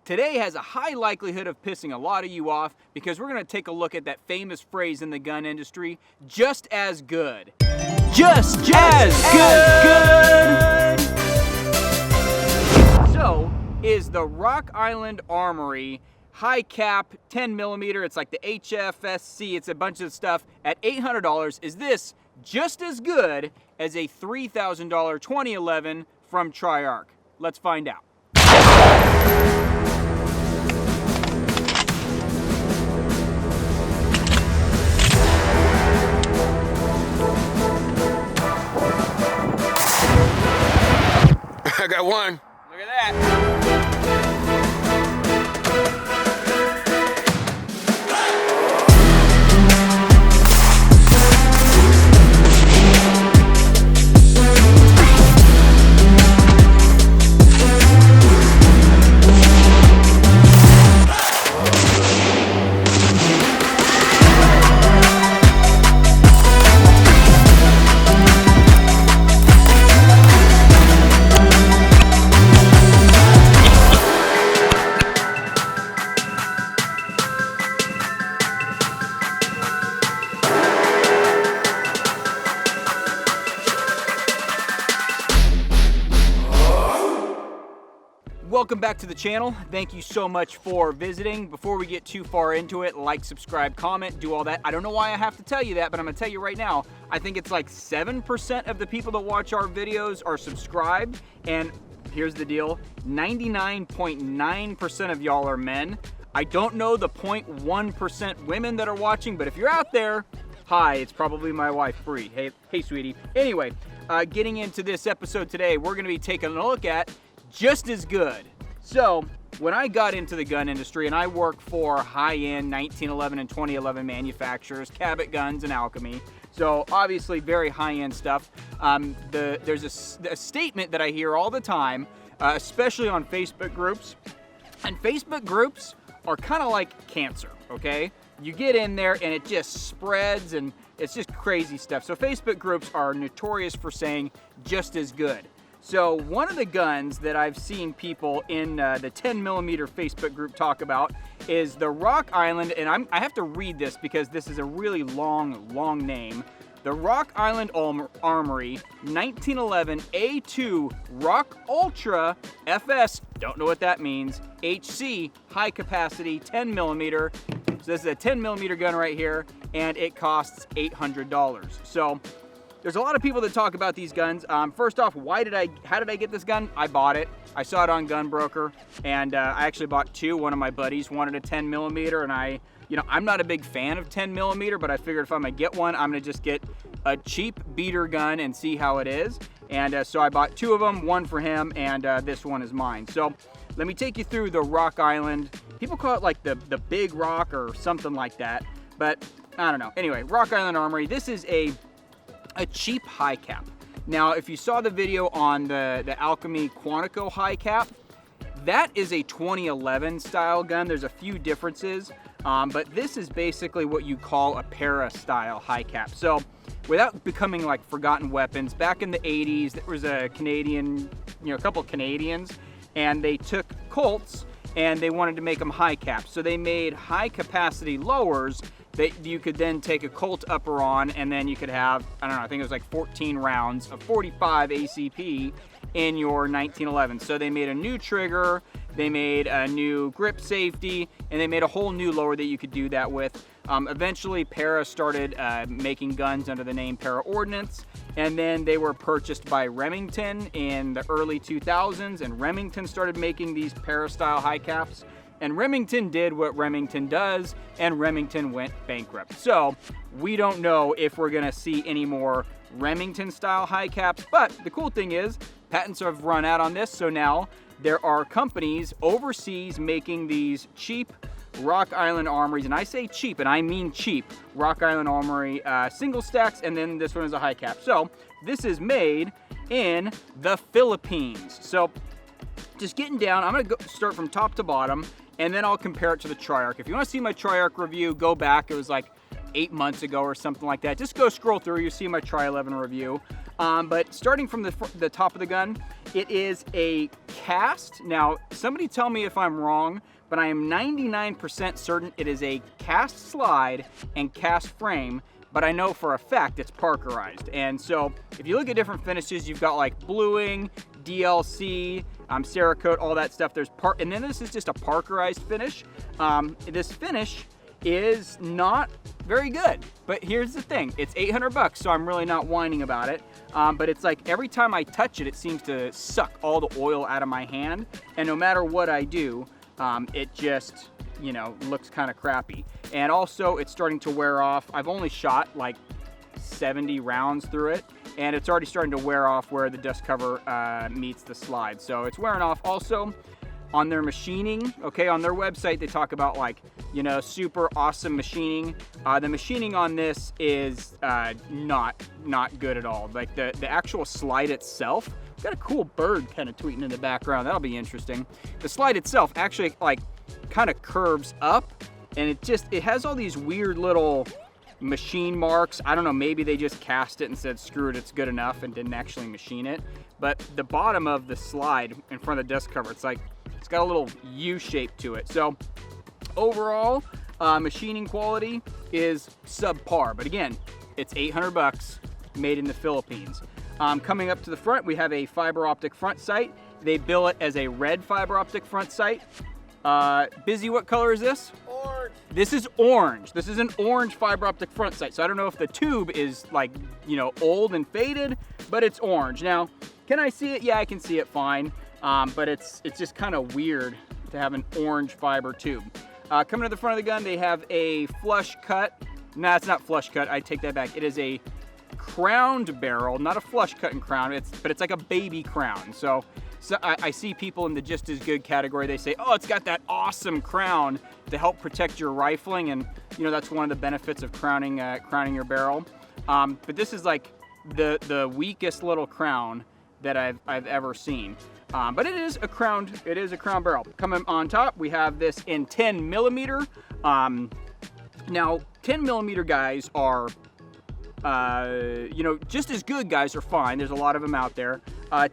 Today has a high likelihood of pissing a lot of you off because we're going to take a look at that famous phrase in the gun industry, just as good. Just as good! So, is the Rock Island Armory high cap 10mm, it's like the HFSC, it's a bunch of stuff, at $800, is this just as good as a $3,000 2011 from Triarch? Let's find out. I got one. Look at that. Welcome back to the channel. Thank you so much for visiting. Before we get too far into it, like, subscribe, comment, do all that. I don't know why I have to tell you that, but I'm gonna tell you right now, I think it's like 7% of the people that watch our videos are subscribed, and here's the deal, 99.9% of y'all are men. I don't know the 0.1% women that are watching, but if you're out there, hi, it's probably my wife, Bree. Hey, sweetie. Anyway, getting into this episode today, we're gonna be taking a look at just as good. So, when I got into the gun industry, and I work for high-end 1911 and 2011 manufacturers, Cabot Guns and Alchemy, so obviously very high-end stuff. There's a statement that I hear all the time, especially on Facebook groups, and Facebook groups are kind of like cancer, okay? You get in there and it just spreads and it's just crazy stuff. So Facebook groups are notorious for saying just as good. So one of the guns that I've seen people in the 10mm Facebook group talk about is the Rock Island, and I have to read this because this is a really long name. The Rock Island Armory 1911 A2 Rock Ultra FS, don't know what that means, HC, high capacity 10mm. So this is a 10mm gun right here, and it costs $800. So there's a lot of people that talk about these guns. First off, how did I get this gun? I bought it. I saw it on Gunbroker, and I actually bought two. One of my buddies wanted a 10mm, and I'm not a big fan of 10mm, but I figured if I'm gonna get one, I'm gonna just get a cheap beater gun and see how it is. And so I bought two of them, one for him, and this one is mine. So let me take you through the Rock Island. People call it like the Big Rock or something like that, but I don't know. Anyway, Rock Island Armory. This is a cheap high cap. Now, if you saw the video on the Alchemy Quantico high cap, that is a 2011 style gun. There's a few differences, but this is basically what you call a para style high cap. So without becoming like forgotten weapons, back in the 80s, there was a Canadian, a couple Canadians, and they took Colts and they wanted to make them high caps. So they made high capacity lowers that you could then take a Colt upper on, and then you could have, I don't know, I think it was like 14 rounds of 45 ACP in your 1911. So they made a new trigger, they made a new grip safety, and they made a whole new lower that you could do that with. Eventually, Para started making guns under the name Para Ordnance, and then they were purchased by Remington in the early 2000s, and Remington started making these Para-style high caps. And Remington did what Remington does, and Remington went bankrupt. So we don't know if we're gonna see any more Remington-style high caps, but the cool thing is patents have run out on this, so now there are companies overseas making these cheap Rock Island Armories, and I say cheap, and I mean cheap, Rock Island Armory single stacks, and then this one is a high cap. So this is made in the Philippines. So just getting down, I'm gonna start from top to bottom, and then I'll compare it to the Triarch. If you wanna see my Triarch review, go back, it was like 8 months ago or something like that. Just go scroll through, you see my Tri-11 review. But starting from the top of the gun, It is a cast. Now, somebody tell me if I'm wrong, but I am 99% certain it is a cast slide and cast frame, but I know for a fact it's Parkerized. And so if you look at different finishes, you've got like bluing, DLC, Cerakote, all that stuff. And then this is just a Parkerized finish. This finish is not very good, but here's the thing, it's $800, so I'm really not whining about it. But it's like every time I touch it, it seems to suck all the oil out of my hand, and no matter what I do, it just, you know, looks kind of crappy. And also it's starting to wear off. I've only shot like 70 rounds through it, and it's already starting to wear off where the dust cover meets the slide. So it's wearing off. Also, on their machining, okay, on their website, they talk about like, you know, super awesome machining. The machining on this is not good at all. Like the actual slide itself, got a cool bird kind of tweeting in the background. That'll be interesting. The slide itself actually like kind of curves up, and it has all these weird little machine marks. I don't know, maybe they just cast it and said, screw it, it's good enough, and didn't actually machine it. But the bottom of the slide in front of the dust cover, it's got a little U shape to it. So overall, machining quality is subpar, but again, it's $800 made in the Philippines. Coming up to the front, we have a fiber optic front sight. They bill it as a red fiber optic front sight. Busy, what color is this? Orange. This is orange. This is an orange fiber optic front sight. So I don't know if the tube is like, you know, old and faded, but it's orange. Now, can I see it? Yeah, I can see it fine. But it's just kind of weird to have an orange fiber tube. Coming to the front of the gun, they have a flush cut. Nah, it's not flush cut. I take that back. It is a crowned barrel, not a flush cut and crown. But it's like a baby crown. So I see people in the just as good category. They say, oh, it's got that awesome crown to help protect your rifling, and you know that's one of the benefits of crowning your barrel. But this is like the weakest little crown that I've ever seen. But it is a crown barrel. Coming on top, we have this in 10 millimeter. Now 10 millimeter guys are, you know, just as good guys are fine. There's a lot of them out there.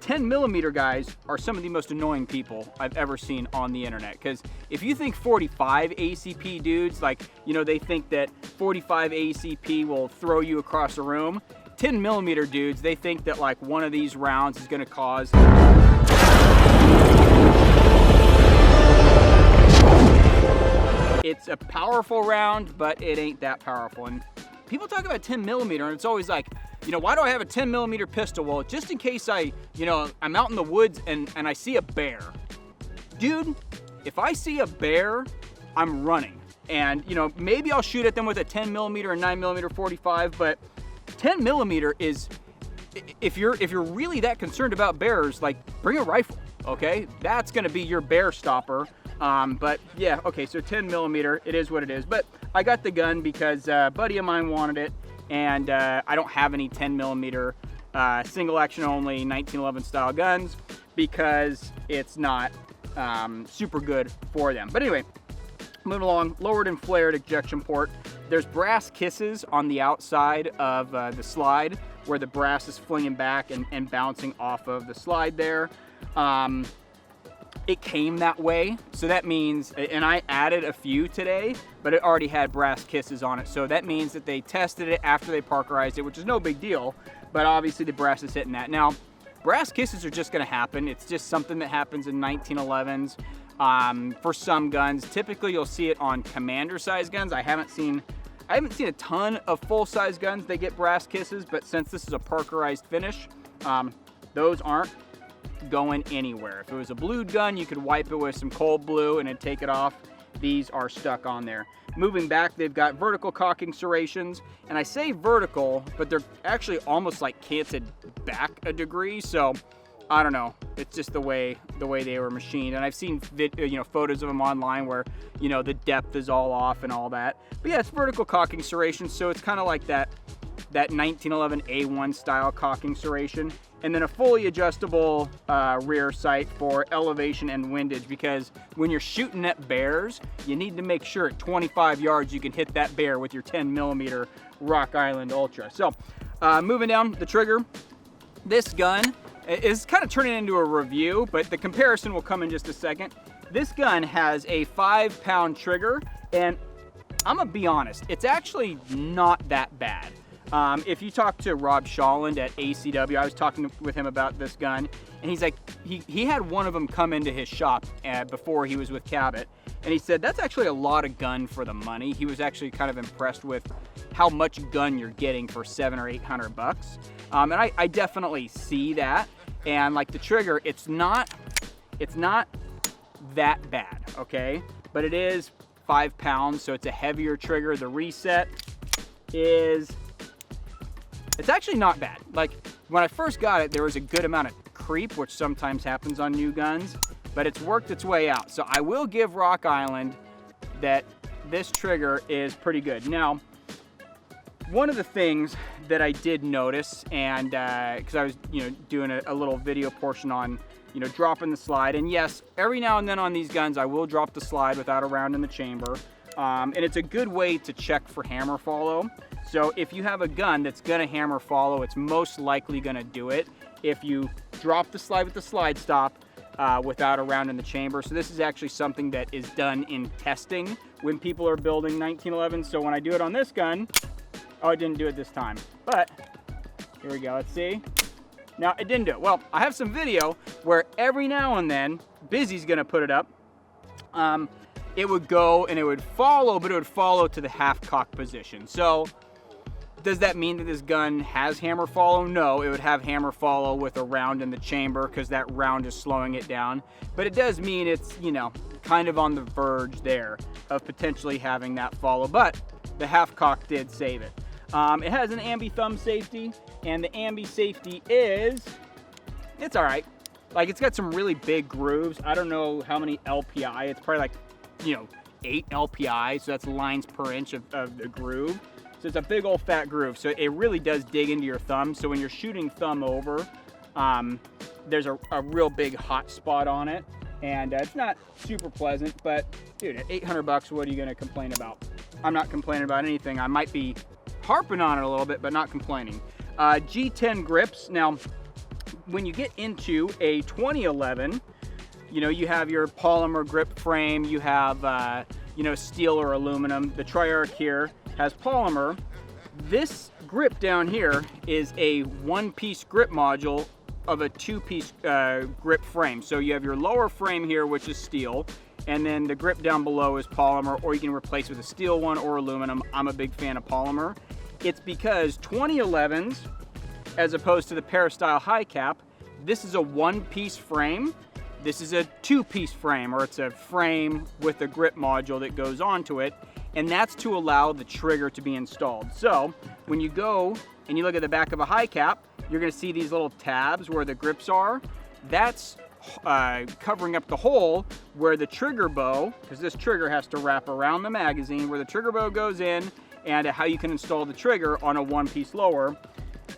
10 millimeter guys are some of the most annoying people I've ever seen on the internet. Because if you think 45 ACP dudes, like, you know, they think that 45 ACP will throw you across a room. 10 millimeter dudes, they think that like one of these rounds is gonna cause it's a powerful round, but it ain't that powerful. And people talk about 10 millimeter, and it's always like, you know, why do I have a 10 millimeter pistol? Well, just in case I'm out in the woods and I see a bear. Dude, if I see a bear, I'm running. And, you know, maybe I'll shoot at them with a 10 millimeter and 9 millimeter 45, but 10 millimeter is, if you're really that concerned about bears, like, bring a rifle, okay? That's gonna be your bear stopper. But yeah, okay, so 10 millimeter, it is what it is. But I got the gun because a buddy of mine wanted it, and I don't have any 10 millimeter single action only 1911 style guns because it's not super good for them. But anyway, moving along, lowered and flared ejection port. There's brass kisses on the outside of the slide where the brass is flinging back and bouncing off of the slide there. It came that way, so that means, and I added a few today, but it already had brass kisses on it. So that means that they tested it after they Parkerized it, which is no big deal, but obviously the brass is hitting that. Now, brass kisses are just gonna happen. It's just something that happens in 1911s for some guns. Typically you'll see it on commander size guns. I haven't seen a ton of full-size guns that get brass kisses, but since this is a Parkerized finish, those aren't going anywhere. If it was a blued gun, you could wipe it with some cold blue and it'd take it off. These are stuck on there. Moving back, they've got vertical cocking serrations, and I say vertical, but they're actually almost like canted back a degree, so I don't know. It's just the way they were machined, and I've seen photos of them online where, you know, the depth is all off and all that. But yeah, it's vertical cocking serration, so it's kind of like that 1911 A1 style cocking serration, and then a fully adjustable rear sight for elevation and windage, because when you're shooting at bears, you need to make sure at 25 yards you can hit that bear with your 10 millimeter Rock Island Ultra. So moving down the trigger, this gun It's kind of turning into a review, but the comparison will come in just a second. This gun has a 5-pound trigger, and I'm gonna be honest, it's actually not that bad. If you talk to Rob Shawland at ACW, I was talking with him about this gun, and he's like, he had one of them come into his shop before he was with Cabot, and he said that's actually a lot of gun for the money. He was actually kind of impressed with how much gun you're getting for $700 or $800. And I definitely see that. And like the trigger, it's not that bad, okay? But it is 5 pounds, so it's a heavier trigger. The reset is, it's actually not bad. Like when I first got it, there was a good amount of creep, which sometimes happens on new guns, but it's worked its way out. So I will give Rock Island that this trigger is pretty good. Now, one of the things that I did notice, and because I was, doing a little video portion on, dropping the slide, and yes, every now and then on these guns, I will drop the slide without a round in the chamber, and it's a good way to check for hammer follow. So if you have a gun that's gonna hammer follow, it's most likely gonna do it if you drop the slide with the slide stop without a round in the chamber. So this is actually something that is done in testing when people are building 1911. So when I do it on this gun, oh, it didn't do it this time, but here we go, let's see. Now, it didn't do it. Well, I have some video where every now and then, Busy's gonna put it up, it would go and it would follow, but it would follow to the half cock position. So, does that mean that this gun has hammer follow? No, it would have hammer follow with a round in the chamber because that round is slowing it down. But it does mean it's, kind of on the verge there of potentially having that follow, but the half cock did save it. It has an ambi thumb safety, and the ambi safety it's all right. Like, it's got some really big grooves. I don't know how many LPI. It's probably like, 8 LPI, so that's lines per inch of the groove. So it's a big old fat groove. So it really does dig into your thumb. So when you're shooting thumb over, there's a real big hot spot on it. And it's not super pleasant, but dude, at $800, what are you gonna complain about? I'm not complaining about anything. I might be harping on it a little bit, but not complaining. G10 grips. Now, when you get into a 2011, you have your polymer grip frame, you have, steel or aluminum. The Triarch here has polymer. This grip down here is a one-piece grip module of a two-piece grip frame. So you have your lower frame here, which is steel, and then the grip down below is polymer, or you can replace with a steel one or aluminum. I'm a big fan of polymer. It's because 2011s, as opposed to the Peristyle high cap, this is a one-piece frame. This is a two-piece frame, or it's a frame with a grip module that goes onto it, and that's to allow the trigger to be installed. So when you go and you look at the back of a high cap, you're gonna see these little tabs where the grips are. That's covering up the hole where the trigger bow, because this trigger has to wrap around the magazine, where the trigger bow goes in, and how you can install the trigger on a one-piece lower.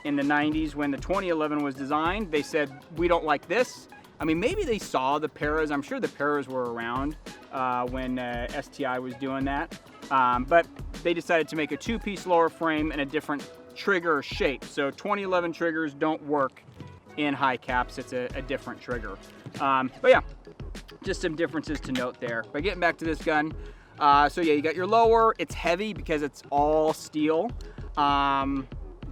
In the 90s, when the 2011 was designed, they said, we don't like this. I mean, maybe they saw the Paras. I'm sure the Paras were around when STI was doing that. But they decided to make a two-piece lower frame and a different trigger shape. So 2011 triggers don't work in high caps. It's a different trigger. But yeah, just some differences to note there. But getting back to this gun, so yeah, you got your lower. It's heavy because it's all steel,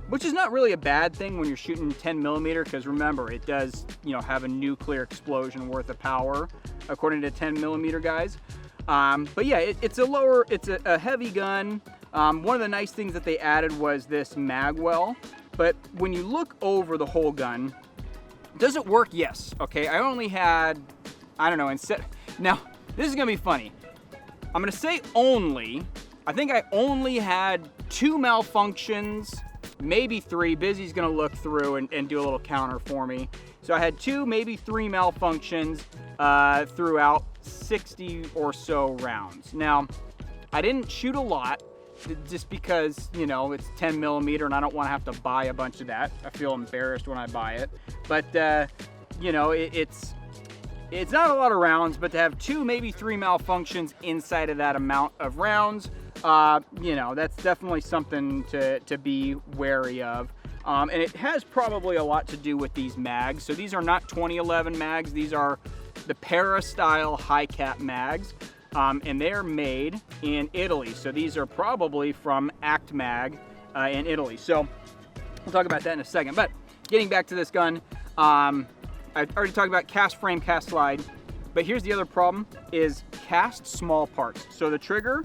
which is not really a bad thing when you're shooting 10 millimeter, because remember, it does, have a nuclear explosion worth of power, according to 10 millimeter guys. But yeah, it's a heavy gun. One of the nice things that they added was this mag well, but when you look over the whole gun, does it work? Yes. Okay, I only had, now this is gonna be funny. I'm gonna say only, I think I only had 2 malfunctions, maybe 3. Busy's gonna look through and do a little counter for me. So I had 2, maybe 3 malfunctions throughout 60 or so rounds. Now, I didn't shoot a lot just because, it's 10 millimeter and I don't want to have to buy a bunch of that. I feel embarrassed when I buy it. But, it's not a lot of rounds, but to have 2, maybe 3 malfunctions inside of that amount of rounds, that's definitely something to be wary of. And it has probably a lot to do with these mags. So these are not 2011 mags. These are the Para-style high-cap mags. And they're made in Italy. So these are probably from Act Mag in Italy. So we'll talk about that in a second. But getting back to this gun, I already talked about cast frame, cast slide. But here's the other problem, is cast small parts. So the trigger,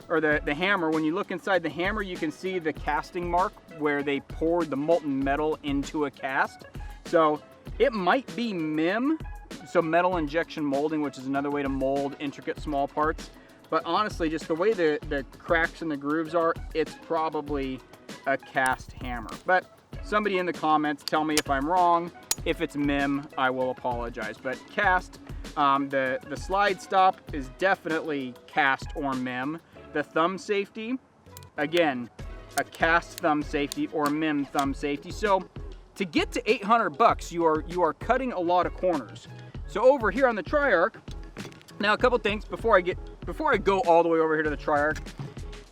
or the hammer, when you look inside the hammer, you can see the casting mark where they poured the molten metal into a cast. So it might be MIM, so metal injection molding, which is another way to mold intricate small parts. But honestly, just the way the cracks and the grooves are, it's probably a cast hammer. But somebody in the comments tell me if I'm wrong. If it's MIM, I will apologize. But cast, the slide stop is definitely cast or MIM. The thumb safety, again, a cast thumb safety or MIM thumb safety. So to get to 800 bucks, you are cutting a lot of corners. So over here on the Triarch, now a couple things before I go all the way over here to the Triarch.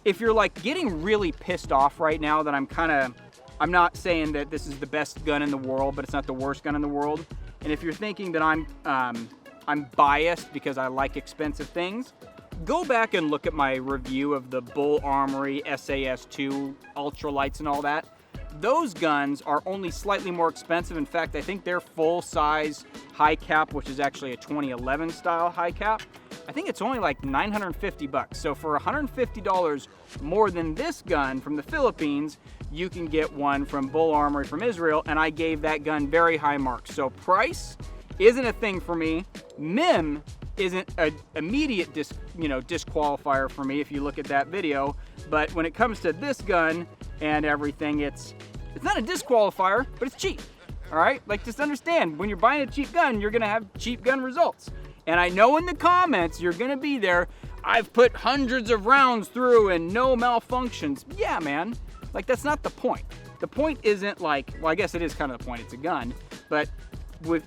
If you're like getting really pissed off right now that I'm not saying that this is the best gun in the world, but it's not the worst gun in the world. And if you're thinking that I'm biased because I like expensive things, go back and look at my review of the Bull Armory SAS2 ultralights and all that. Those guns are only slightly more expensive. In fact, I think their full-size high cap, which is actually a 2011 style high cap, I think it's only like 950 bucks. So for $150 more than this gun from the Philippines, you can get one from Bull Armory from Israel, and I gave that gun very high marks. So price isn't a thing for me. MIM isn't an immediate disqualifier for me if you look at that video. But when it comes to this gun and everything, it's not a disqualifier, but it's cheap. All right, like just understand, when you're buying a cheap gun, you're gonna have cheap gun results. And I know in the comments you're gonna be there, I've put hundreds of rounds through and no malfunctions. Yeah, man, like that's not the point. The point isn't like, well, I guess it is kind of the point, it's a gun, but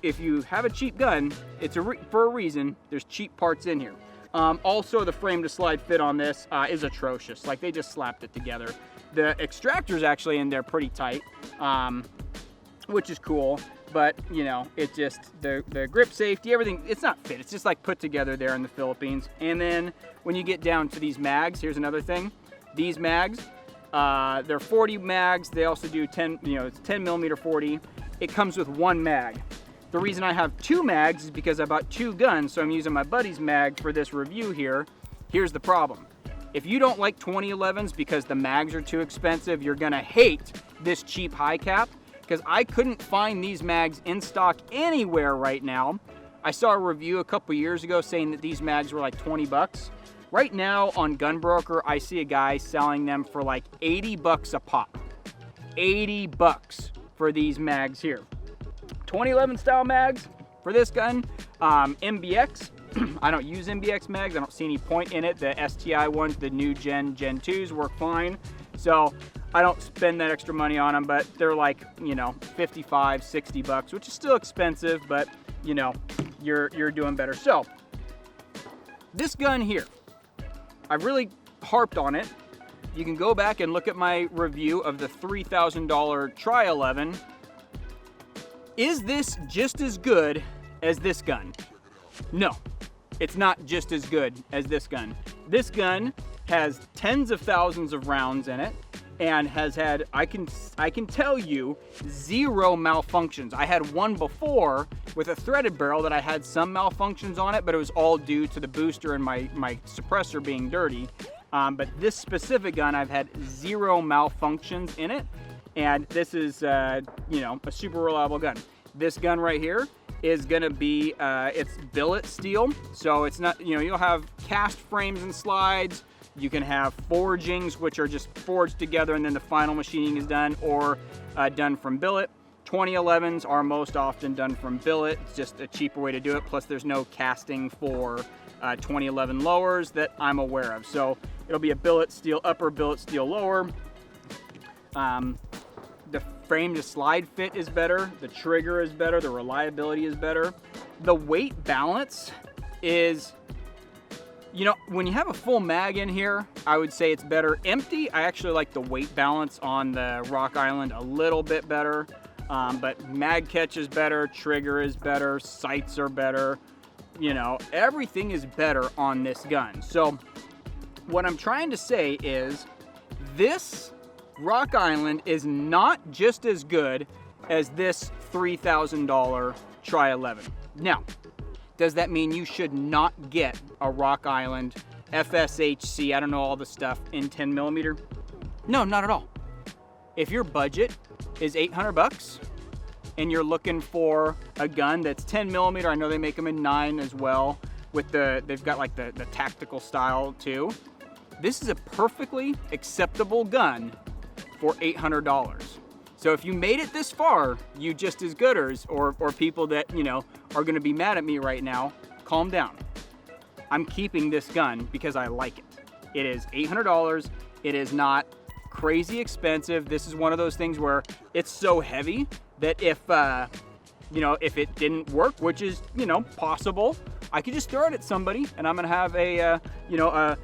if you have a cheap gun, it's for a reason. There's cheap parts in here. Also, the frame to slide fit on this is atrocious. Like they just slapped it together. The extractor's actually in there pretty tight, which is cool. But you know, it just the grip safety, everything. It's not fit. It's just like put together there in the Philippines. And then when you get down to these mags, here's another thing. These mags, they're 40 mags. They also do 10. It's 10 millimeter 40. It comes with one mag. The reason I have two mags is because I bought two guns, so I'm using my buddy's mag for this review here. Here's the problem. If you don't like 2011s because the mags are too expensive, you're gonna hate this cheap high cap, because I couldn't find these mags in stock anywhere right now. I saw a review a couple years ago saying that these mags were like 20 bucks. Right now on Gunbroker, I see a guy selling them for like 80 bucks a pop. 80 bucks for these mags here. 2011 style mags for this gun, MBX. I don't use MBX mags. I don't see any point in it. The STI ones, the new Gen 2s work fine. So I don't spend that extra money on them, but they're like, 55, 60 bucks, which is still expensive, but you're doing better. So this gun here, I've really harped on it. You can go back and look at my review of the $3,000 Tri-11. Is this just as good as this gun? No, it's not just as good as this gun. This gun has tens of thousands of rounds in it and has had, I can tell you, 0 malfunctions. I had one before with a threaded barrel that I had some malfunctions on it, but it was all due to the booster and my suppressor being dirty. But this specific gun, I've had 0 malfunctions in it. And this is, a super reliable gun. This gun right here is gonna be, it's billet steel. So it's not, you'll have cast frames and slides. You can have forgings, which are just forged together and then the final machining is done, or done from billet. 2011s are most often done from billet. It's just a cheaper way to do it. Plus there's no casting for 2011 lowers that I'm aware of. So it'll be a billet steel upper, billet steel lower. The frame to slide fit is better, the trigger is better, the reliability is better. The weight balance is You know, when you have a full mag in here, I would say it's better. Empty, I actually like the weight balance on the Rock Island a little bit better. But mag catch is better, trigger is better, sights are better. You know, everything is better on this gun. So what I'm trying to say is this Rock Island is not just as good as this $3,000 Tri-11. Now, does that mean you should not get a Rock Island FSHC, I don't know all the stuff, in 10 millimeter? No, not at all. If your budget is 800 bucks and you're looking for a gun that's 10 millimeter, I know they make them in 9 as well, with they've got like the tactical style too. This is a perfectly acceptable gun for $800. So if you made it this far, you just as gooders, or people that, you know, are gonna be mad at me right now, calm down. I'm keeping this gun because I like it. It is $800. It is not crazy expensive. This is one of those things where it's so heavy that if, you know, if it didn't work, which is, you know, possible, I could just throw it at somebody and I'm gonna have a, you know,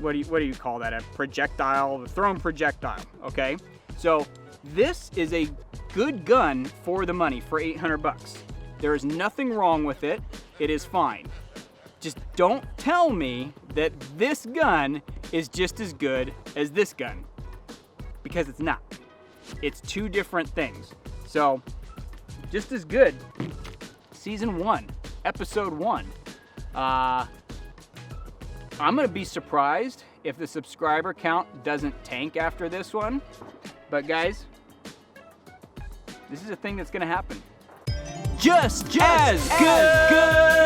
what do you call that? A projectile, a thrown projectile, okay? So this is a good gun for the money, for 800 bucks. There is nothing wrong with it. It is fine. Just don't tell me that this gun is just as good as this gun, because it's not. It's two different things. So just as good. Season 1, episode 1. I'm gonna be surprised if the subscriber count doesn't tank after this one. But guys, this is a thing that's gonna happen. Just as good.